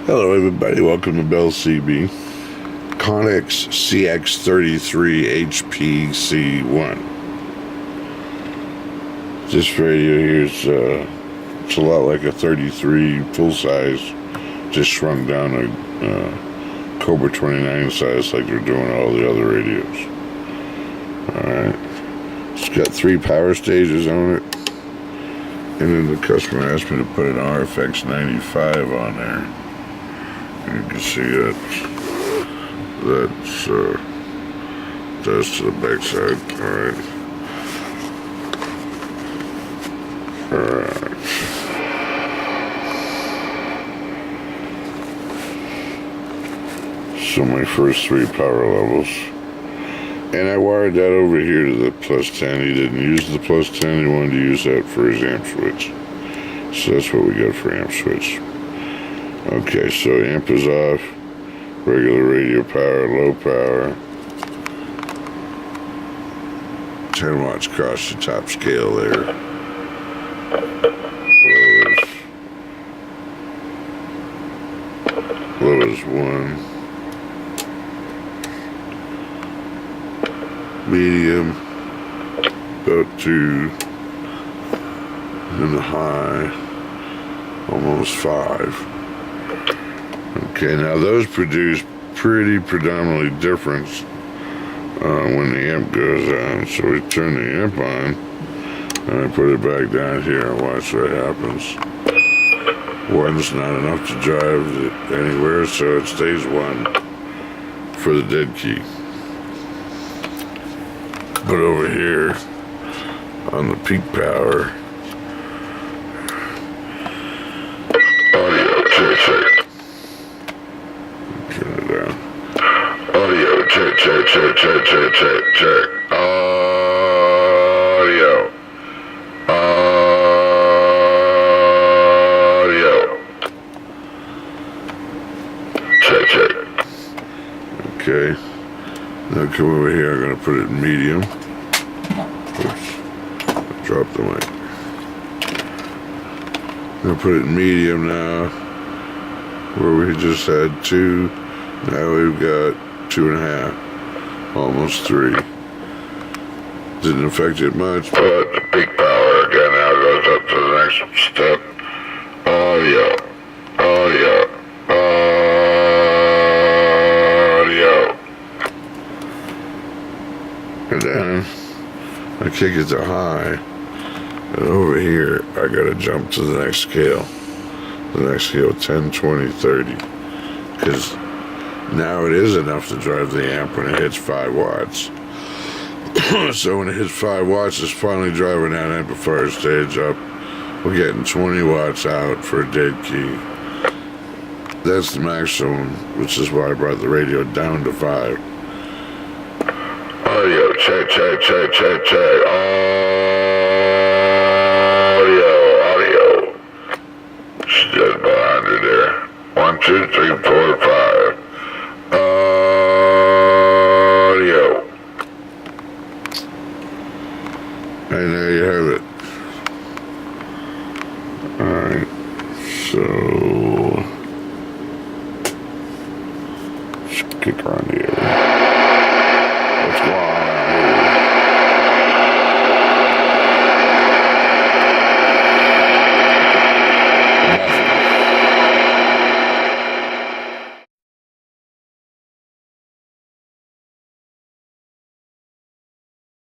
Hello everybody, welcome to Bell CB. Connex CX-33HPC1. This radio here is it's a lot like a 33 full size, just shrunk down a Cobra 29 size like they're doing all the other radios. Alright, it's got 3 power stages on it, and then the customer asked me to put an RFX 95 on there. You can see that's to the back side. Alright. So my first 3 power levels. And I wired that over here to the plus 10. He didn't use the plus 10, he wanted to use that for his amp switch. So that's what we got for amp switch. Okay, so amp is off, regular radio power, low power, 10 watts across the top scale there. Low is 1. Medium, about 2, and the high, almost 5. Okay, now those produce pretty predominantly different when the amp goes on. So we turn the amp on, and I put it back down here and watch what happens. 1's not enough to drive it anywhere, so it stays 1 for the dead key. But over here, on the peak power, audio, check. Turn it down. Audio, check. Audio. Check. Okay. Now come over here, I'm going to put it in medium. Oops, drop the mic. I'm going to put it in medium now, where we just had 2. Now we've got 2.5, almost 3. Didn't affect it much, but the peak power again now goes up to the next step. Audio. And then I kick it to high, and over here I gotta jump to the next scale. The next scale, 10, 20, 30, because now it is enough to drive the amp when it hits 5 watts. So when it hits 5 watts, it's finally driving that amplifier stage up. We're getting 20 watts out for a dead key. That's the maximum, which is why I brought the radio down to 5. Audio, check. Audio. Just behind it there. 1, 2, 3, 4, 5. Audio. And there you have it. Alright, so let's kick around here.